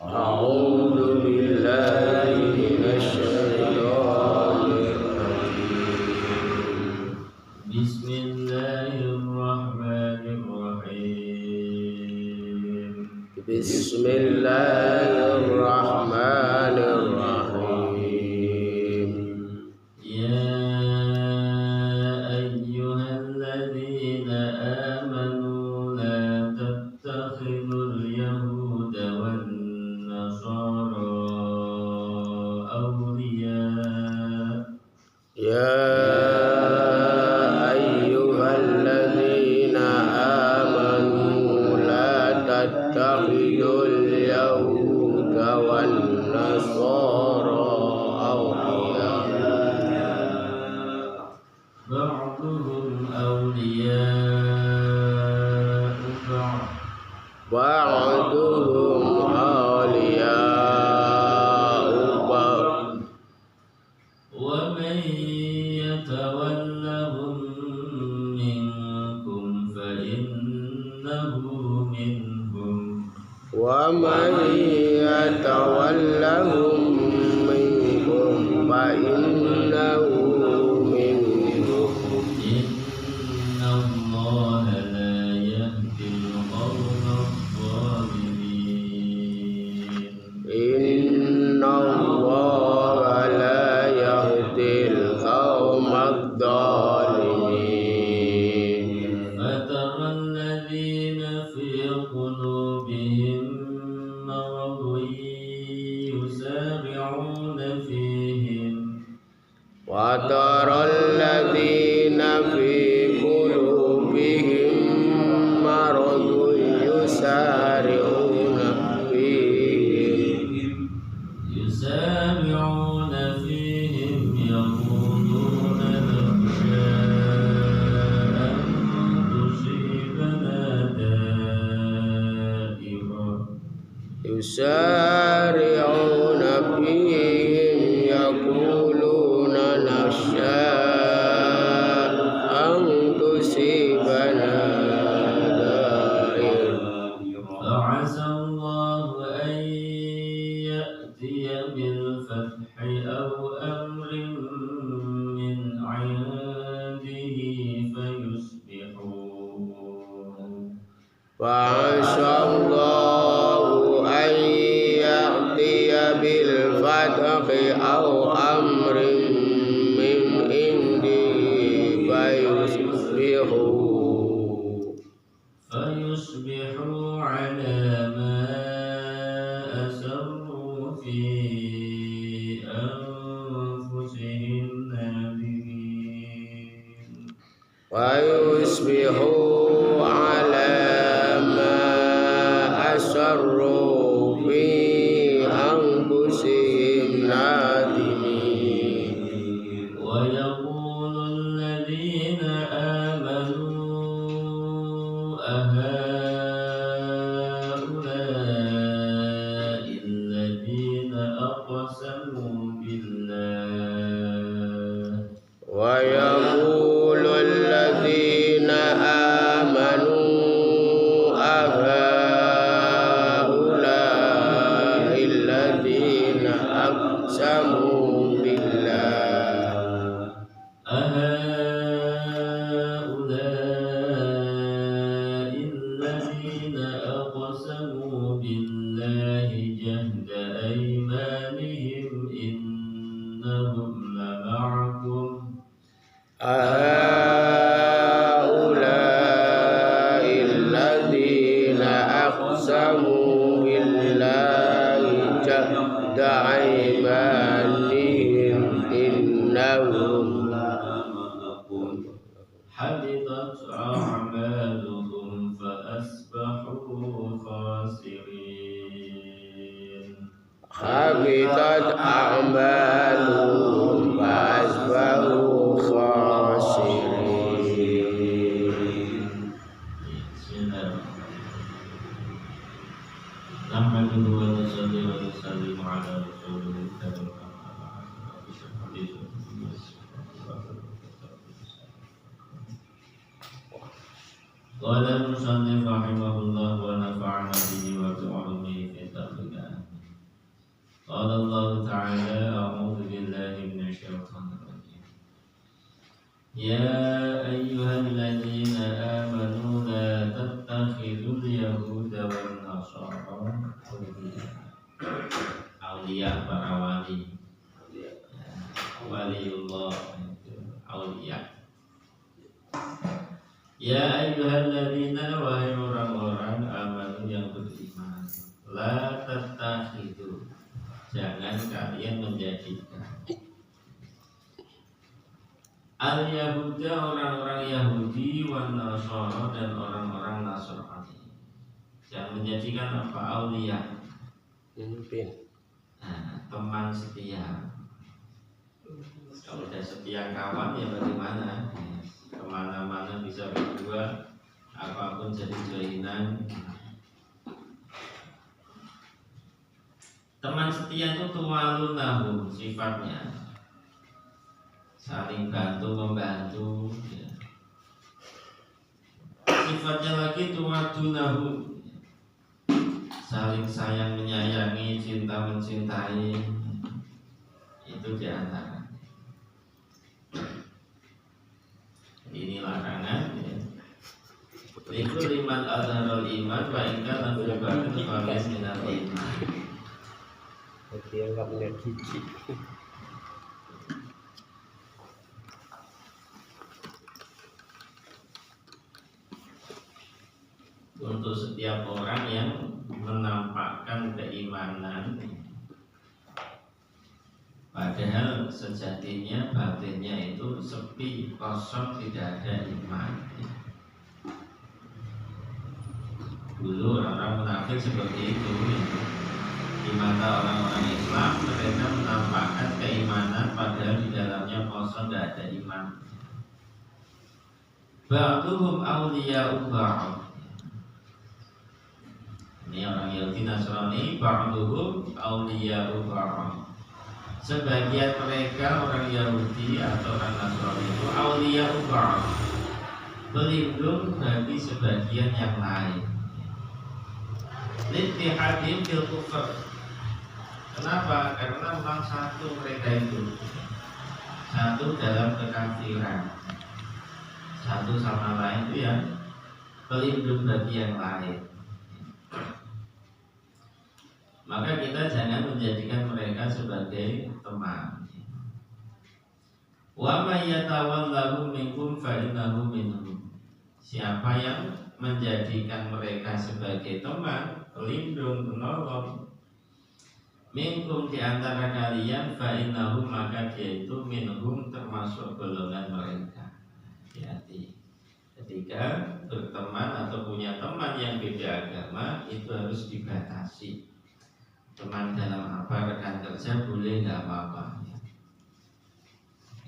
A'udzu billahi minasyaitonir rajim. Bismillahirrahmanirrahim. Bismillahirrahmanirrahim. Ya ayyuhalladzina amanu la tattakhidul yahuda wan nasara awliya. Ya ayyuhalladzina amanu la tattakhidul yahuda wan nasara awliya. Ba'duhum awliya'u ba'd. Ba'duhum awliya'u ba'd. Wa man yatawallahum minkum fa innahu minhum. Wa man yatawallahum minkum fa innahu minhum. Innallaha la yahdil qawma adh-dhalimin. Innallaha la yahdil qawmadh dhalimin. Fatara alladhina fi qulubihim maradun yusari'una fihim. Wa taral ladzina fi qulubihim maradun yusari'una fihim. Yusari'una fihim yaquluna nakhsha an tusibana da'irah. Yusari'una fihim yaquluna nakhsha an tusibana da'irah. فعسى الله أن يأتي بالفتح أو أمر من عنده فيصبحوا فعسى الله أن يأتي بالفتح أو أمر من عنده فيصبحوا على ما أسروا في أنفسهم نادمين. ويصبحوا على ما أسروا في أنفسهم نادمين. ويقول الذين آمنوا أهؤلاء الذين أقسموا بالله. ويقول الذين آمنوا أهؤلاء الذين أقسموا بالله. أهؤلاء الذين أقسموا بالله جهد أيمانهم إنهم لمعكم. هؤلاء الذين أقسموا بالله جهد أيمانهم إنهم حبطت أعمالهم فأصبحوا خاسرين. حبطت أعمالهم فأصبحوا خاسرين. نحمده ونصلي ونسلم على رسوله الكريم. قال المصنف رحمه الله ونفعنا به وبعلومه في الدارين. قال الله تعالى أعوذ بالله من الشيطان الرجيم يا أيها الذين آمنوا لا تتخذوا اليهود والنصارى أولياء para wali waliullah aulia. Ya ayyuhalladzina wahai orang-orang amanu yang beriman, la tattakhidhu, jangan kalian menjadikan al-yahuda orang-orang Yahudi wan nasara dan orang-orang Nasrani. Jangan menjadikan apa aulia, teman setia. Kalau sudah setia kawan ya bagaimana? Kemana-mana bisa berdua, apapun jadi jalinan. Teman setia itu tuwalunahum, sifatnya saling bantu membantu ya. Sifatnya lagi tuwadunahum, saling sayang menyayangi, cinta mencintai. Itu diantara. Ini larangan ya. Itu liman azharul iman wa ingka nafil batin falis minal iman. Dia nggak punya gigi. Untuk setiap orang yang menampakkan keimanan, padahal sejatinya batinnya itu sepi, kosong, tidak ada iman. Dulu orang-orang munafik seperti itu. Di mata orang-orang Islam mereka menampakkan keimanan, padahal di dalamnya kosong, tidak ada iman. Ba'duhum awliya'u ba'd. Ini orang Yahudi Nasrani, ba'duhum awliya'u ba'd. Sebagian mereka orang Yahudi atau orang Nasrani itu awliya ba'd, pelindung bagi sebagian yang lain. Littihadim fil kufr. Kenapa? Karena memang satu mereka itu, satu dalam kekafiran, satu sama lain itu ya pelindung bagi yang lain. Maka kita jangan menjadikan mereka sebagai teman. Wa may yatawallahu minkum fa innahu minhum. Siapa yang menjadikan mereka sebagai teman, pelindung, penolong, minkum di antara kalian, fa innahu, maka dia itu minhum, termasuk golongan mereka. Hati-hati. Ketika berteman atau punya teman yang beda agama, itu harus dibatasi. Teman dalam apa, rekan kerja boleh, nggak apa-apa ya.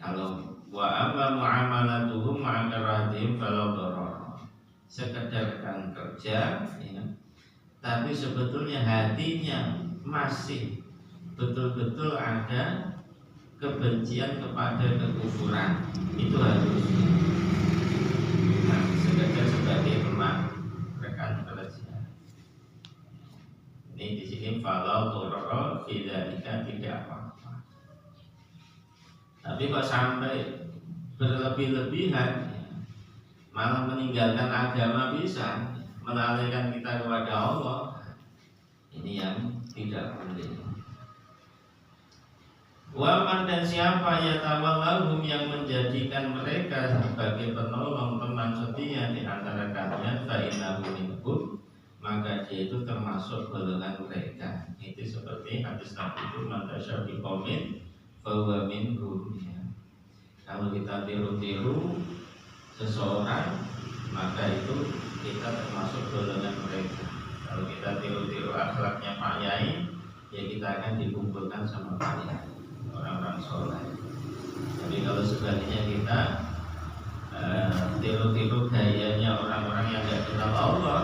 Kalau wa amma muamalatuhum ma'akaratihim kalau doror, sekedar rekan kerja ya, tapi sebetulnya hatinya masih betul-betul ada kebencian kepada kekufuran, itu harus sekedar sebagai teman rekan kerja. Ini di sini falau dororo fidzalika, tidak apa-apa. Tapi kok sampai berlebih-lebihan, malah meninggalkan agama, bisa melalaikan kita kepada Allah, ini yang tidak boleh. Waman, dan siapa ya tawallahum, yang menjadikan mereka sebagai penolong, teman setia di antara kalian, fa innahu minhum, maka dia itu termasuk golongan mereka. Itu seperti hadis Nabi itu, man tasyabi qaumin fa huwa minhum ya. Kalau kita tiru-tiru seseorang, maka itu kita termasuk golongan mereka. Kalau kita tiru-tiru akhlaknya Pak Yai, ya kita akan dikumpulkan sama Pak Yai, orang-orang soleh. Tapi kalau sebaliknya kita tiru-tiru gayanya orang-orang yang tidak kenal Allah,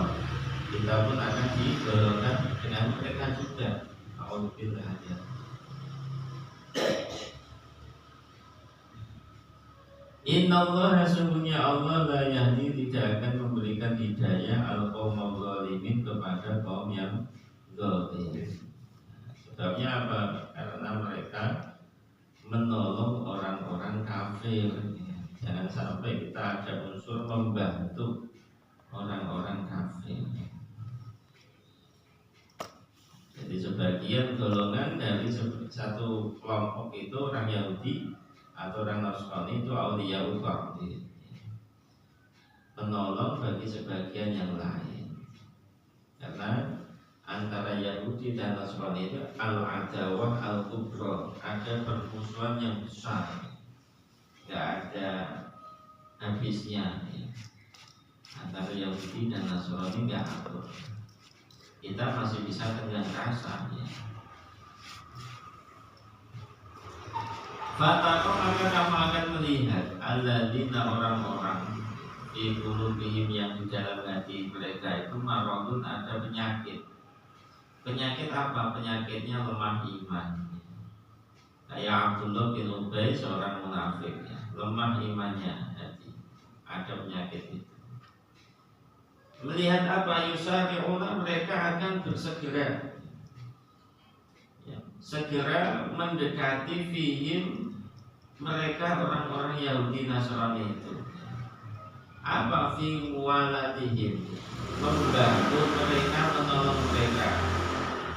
kita pun akan digolongkan dengan mereka juga. Alhamdulillah ya. Inna Allah, sesungguhnya Allah la yahdi, tidak akan memberikan hidayah al-qaumul zalimin kepada kaum yang zalim. Sebabnya apa? Karena mereka menolong orang-orang kafir. Jangan sampai kita ada unsur membantu orang-orang kafir. Jadi sebagian golongan dari satu kelompok itu orang Yahudi atau orang Nasrani itu auliyaullah, penolong bagi sebagian yang lain. Karena antara Yahudi dan Nasrani itu al-adawah al-kubra, ada permusuhan yang besar, nggak ada habisnya ya. Antara Yahudi dan Nasrani nggak akur. Kita masih bisa dengan rasa ya. Fataqo maka kamu akan melihat alladzina orang-orang di qulubihim yang di dalam hati mereka itu maradun, ada penyakit. Penyakit apa? Penyakitnya lemah iman. Kayak Abdullah bin Ubay seorang munafik ya. Lemah imannya hati. Ada penyakit itu. Melihat apa? Yusari'una, mereka akan bersegera ya, segera mendekati fihim mereka orang-orang Yahudi Nasrani itu. Apa fi waladihim, membantu mereka, menolong mereka.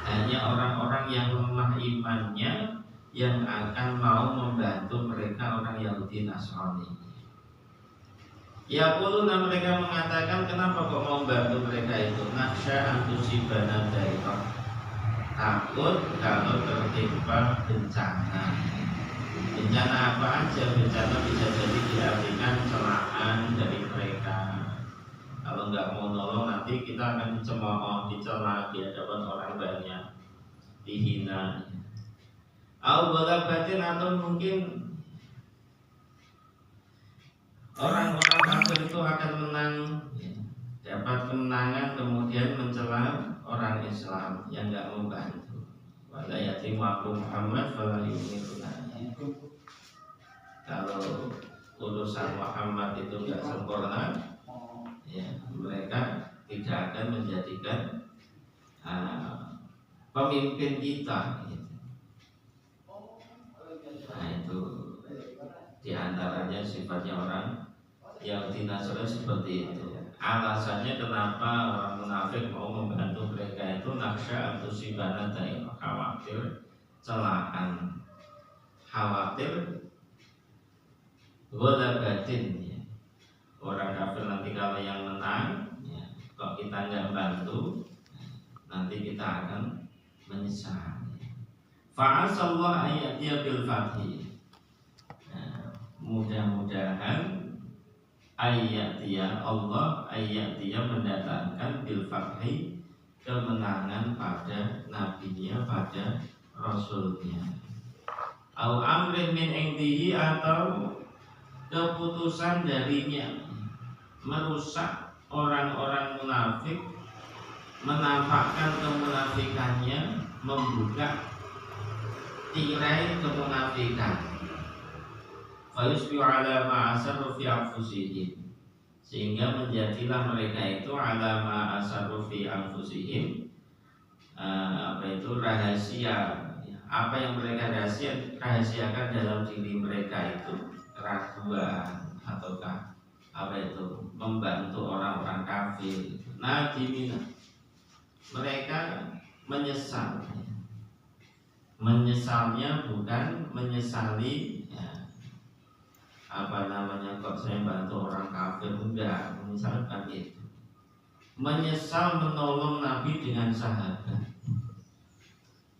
Hanya orang-orang yang lemah imannya yang akan mau membantu mereka orang Yahudi Nasrani. Ya quluna, mereka mengatakan, kenapa kok mau membantu mereka itu? Naksya antusibana dairah, takut kalau tertimpa bencana. Bencana apa aja? Bencana bisa jadi diartikan celaan dari mereka. Kalau nggak mau nolong nanti kita akan dicemooh, dicela di hadapan orang banyak, dihina. Au batin, atau mungkin orang-orang kafir itu akan menang ya, dapat kemenangan kemudian mencela orang Islam yang nggak mau bantu. Wala yatim waqtu Muhammad fala yu'minuna. Kalau urusan Muhammad itu nggak sempurna, ya mereka tidak akan menjadikan pemimpin kita. Gitu. Nah itu diantaranya sifatnya orang Yahudi Nasrani seperti itu. Alasannya kenapa orang munafik mau membantu mereka itu naksya atau sibana dari khawatir celaan, khawatir goda batin ya. Orang kafir nanti kalau yang menang ya, kok kita nggak bantu, nanti kita akan menyesal. Fa'asallahu ayatiya bil fathi. Mudah-mudahan ayatiya Allah ayatiya mendatangkan bil fathi, kemenangan pada nabinya, pada rasulnya. Au amrin min indihi, atau keputusan darinya merusak orang-orang munafik, menampakkan kemunafikannya, membuka tirai kemunafikan. Fayusbihu ala ma'asarru fi anfusihim, sehingga menjadilah mereka itu ala ma'asarru fi anfusihim, apa itu rahasia, apa yang mereka rahasiakan dalam diri mereka itu, keraguan ataukah apa itu membantu orang-orang kafir. Nadimina, mereka menyesal. Menyesalnya bukan menyesali ya, apa namanya kok saya bantu orang kafir, enggak, menyesalkan itu. Menyesal menolong Nabi dengan sahabat.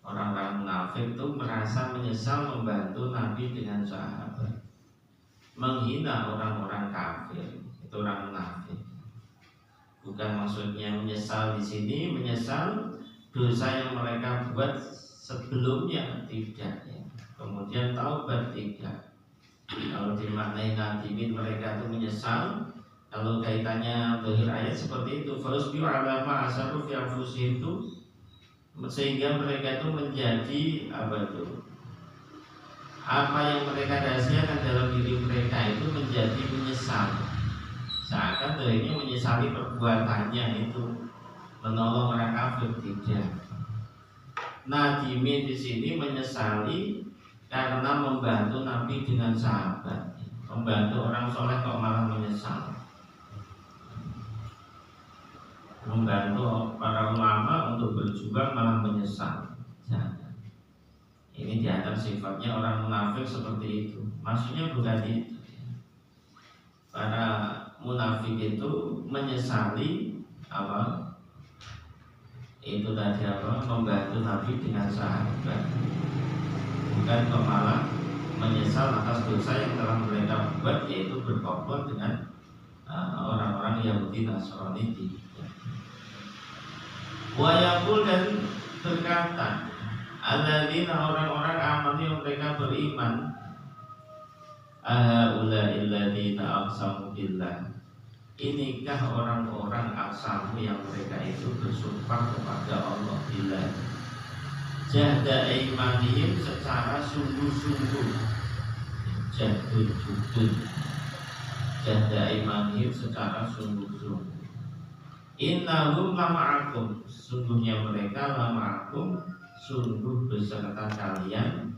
Orang-orang munafik itu merasa menyesal membantu Nabi dengan sahabat. Menghina orang-orang kafir, itu orang munafik. Bukan maksudnya menyesal di sini, menyesal dosa yang mereka buat sebelumnya, tidak ya. Kemudian taubat, tidak. Kalau dimaknai nadimin, mereka itu menyesal. Kalau kaitannya zahir ayat seperti itu, farusbiu ala ma asaru fi anfusihim, itu sehingga mereka itu menjadi apa itu? Apa yang mereka rahasiakan dalam diri mereka itu menjadi menyesal. Seakan ini menyesali perbuatannya itu menolong orang kafir, tidak. Nadimi di sini menyesali karena membantu Nabi dengan sahabat, membantu orang soleh kok malah menyesal, membantu para ulama untuk berjuang malah menyesal. Jangan. Ini dianggap sifatnya orang munafik seperti itu. Maksudnya bukan itu. Para munafik itu menyesali apa? Itu tadi apa? Membantu Nabi dengan sahabat, bukan kok malah menyesal atas dosa yang telah mereka buat, yaitu berkomplot dengan orang-orang Yahudi Nasrani. Wayakul dan berkata, alladzina orang-orang amanu yang mereka beriman, ahaula'il ladzina aqsamu billah. Inikah orang-orang aqsamu yang mereka itu bersumpah kepada Allah billah, jahda imanihim secara sungguh-sungguh, jahda imanihim secara sungguh-sungguh. Innahum lama'akum, sungguhnya mereka lama'akum, sungguh beserta kalian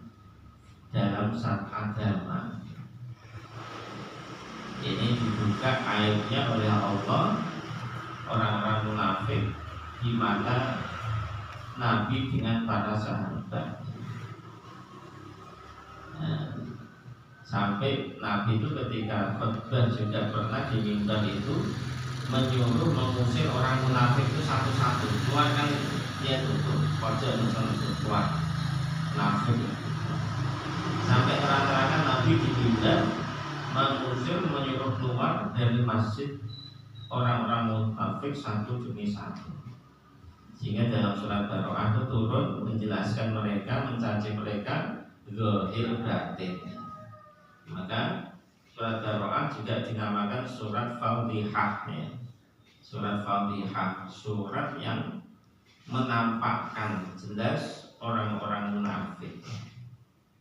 dalam satu agama. Ini dibuka aibnya oleh Allah orang-orang munafik di mana Nabi dengan para sahabat. Sampai Nabi itu ketika khutbah juga pernah di mimbar itu menyuruh mengusir orang munafik itu satu-satu, keluarkan dia tutup pojok misalnya keluar munafik. Sampai terang-terangan Nabi di mimbar mengusir, menyuruh keluar dari masjid orang-orang munafik satu demi satu. Sehingga dalam surat Baroah itu turun menjelaskan mereka, mencaci mereka zahir batin. Maka surat Baroah juga dinamakan surat Fadhihah, ya. Surat Fadhihah, surat yang menampakkan jelas orang-orang munafik.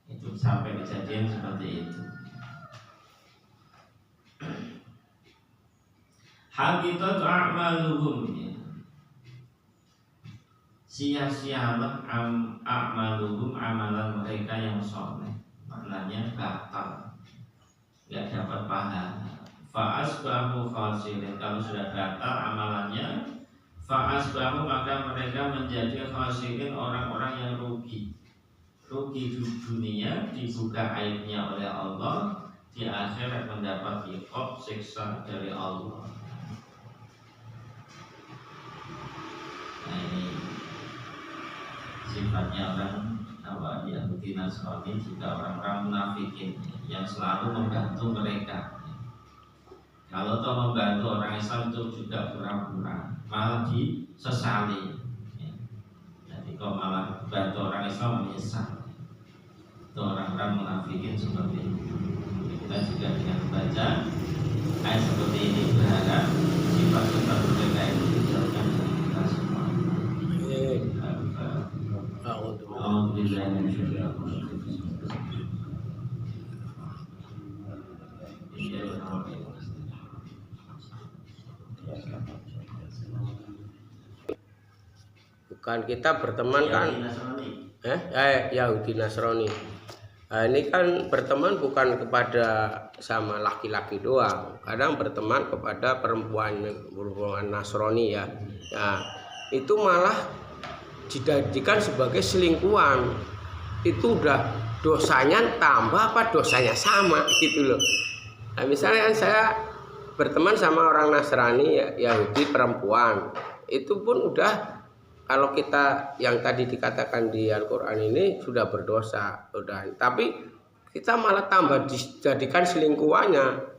Itu sampai kejadian seperti itu. Haqiqat a'maluhum, sia-sialah a'maluhum, amalan mereka yang soleh, maknanya batal, tidak dapat pahala. Fa'asbahu khasirin, kalau sudah batal amalannya, fa'asbahu maka mereka menjadi khasirin, orang-orang yang rugi. Rugi di dunia, dibuka aibnya oleh Allah, di akhirat mendapat iqab, siksa dari Allah. Nah ini sifatnya orang Yahudi Nasrani, juga orang-orang munafikin yang selalu membantu mereka. Kalau toh membantu orang Islam itu juga pura-pura, malah disesali. Jadi kok malah bantu orang Islam menyesal. Itu orang-orang munafikin seperti itu. Kita juga dengan membaca ayat seperti ini berharap sifat-sifat mereka itu dijauhkan dari kita semua. Bukan kita berteman kan? Yahudi Nasrani. Nah, ini kan berteman bukan kepada sama laki-laki doang, kadang berteman kepada perempuan Nasrani ya. Nah, itu malah dijadikan sebagai selingkuhan. Itu udah dosanya tambah apa dosanya sama gitu loh. Nah, misalnya kan saya berteman sama orang Nasrani ya, Yahudi perempuan, itu pun udah, kalau kita yang tadi dikatakan di Al-Quran ini sudah berdosa, udah. Tapi kita malah tambah dijadikan selingkuhannya.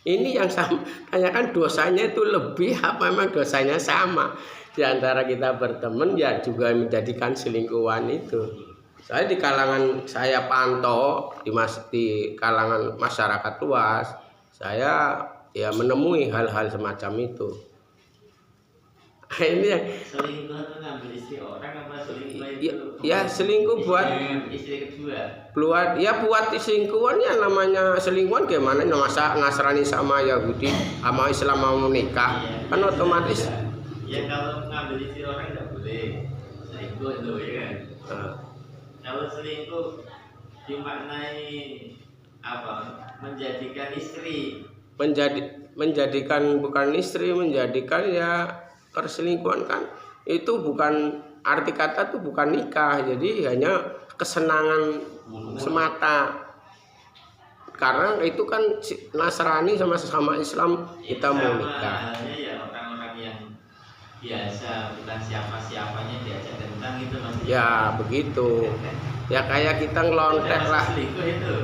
Ini yang sama, tanyakan dosanya itu lebih apa memang dosanya sama. Di antara kita berteman ya juga menjadikan selingkuhan itu. Saya di kalangan saya pantau di kalangan masyarakat luas, saya ya menemui hal-hal semacam itu. Ini yang Selingkuh itu ngambil istri orang apa selingkuh ya, itu? ya selingkuh buat Istri kedua. buat selingkuhan ya, namanya selingkuhan gimana, masa Nasrani sama Yahudi sama Islam mau menikah kan otomatis. Ya kalau ngambil istri orang nggak boleh selingkuh itu ya kan. Kalau selingkuh dimaknai apa? Menjadikan istri. Menjadikan bukan istri, menjadikan ya perselingkuhan kan. Itu bukan arti kata itu bukan nikah, jadi hanya kesenangan semata. Karena itu kan Nasrani sama sesama Islam kita mau nikah. Halnya ya orang-orang yang biasa bukan siapa-siapanya diajak tentang itu maksudnya. Ya begitu. Ya kayak kita ngelontek lah. Selingkuh itu.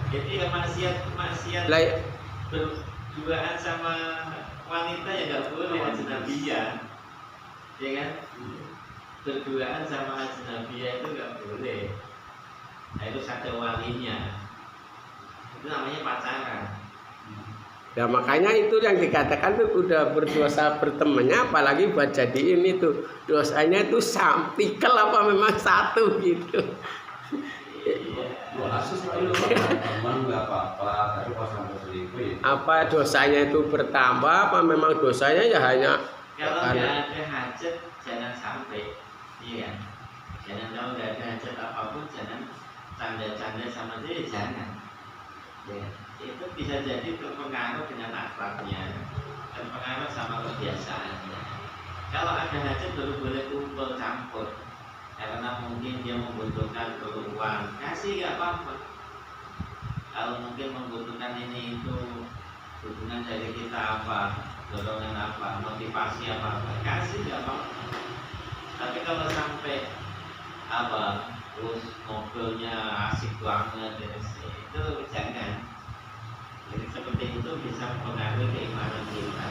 Jadi ya maksiat berduaan sama wanita ya nggak boleh, ajnabiyah, ya kan? Berduaan sama ajnabiyah itu nggak boleh. Nah itu satu walinya. Itu namanya pacaran. Ya makanya itu yang dikatakan tuh udah berdosa bertemannya, apalagi buat jadiin itu dosanya itu sampikel apa memang satu gitu. Teman nggak apa-apa, tapi pas sampai selingkuh ya. Apa dosanya itu bertambah apa memang dosanya ya hanya kalau nggak ada hajat jangan sampai, iya kan? Jangan, kalau nggak ada hajat apapun jangan canda-canda sama dia, jangan. Ya, itu bisa jadi terpengaruh dengan akhlaknya, terpengaruh sama kebiasaannya. Kalau ada hajat baru boleh kumpul campur, karena mungkin dia membutuhkan uang, kasih nggak apa-apa. Kalau mungkin membutuhkan ini itu, dukungan dari kita apa, dorongan apa, motivasi apa, kasih nggak apa-apa. Tapi kalau sampai apa, terus mobilnya asik banget, itu jangan. Jadi seperti itu bisa mempengaruhi keimanan kita.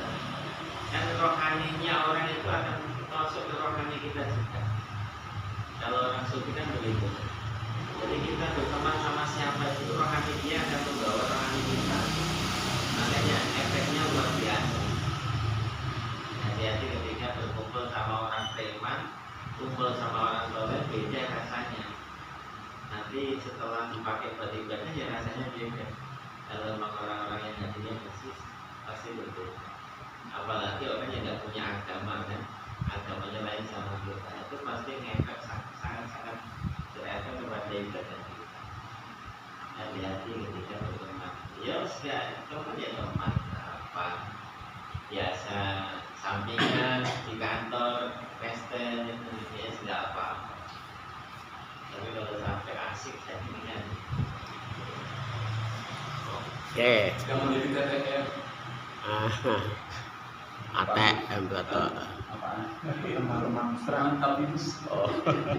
Dan rohaninya orang itu akan masuk ke rohani kita juga. Kalau orang sufi kan begitu. Jadi kita berteman sama siapa itu rohani dia akan membawa rohani kita. Makanya efeknya luar biasa. Hati-hati ketika berkumpul sama orang preman, kumpul sama orang soleh, beda rasanya. Nanti setelah dipakai buat ibadah ya rasanya beda. Kalau memang orang-orang yang hatinya bersih pasti berbeda. Apalagi orang yang nggak punya agama kan, agamanya lain sama kita, itu pasti ngefek sangat-sangat berefek kepada ibadah kita. Hati-hati ketika berteman. Ya sudah, teman ya teman apa biasa, sampingan di kantor, pesta itu ya sudah apa-apa. Tapi kalau sampai asik jadinya. Oke. Yang menjadi TTM. ATM atau Apaan? Teman-teman serang tapi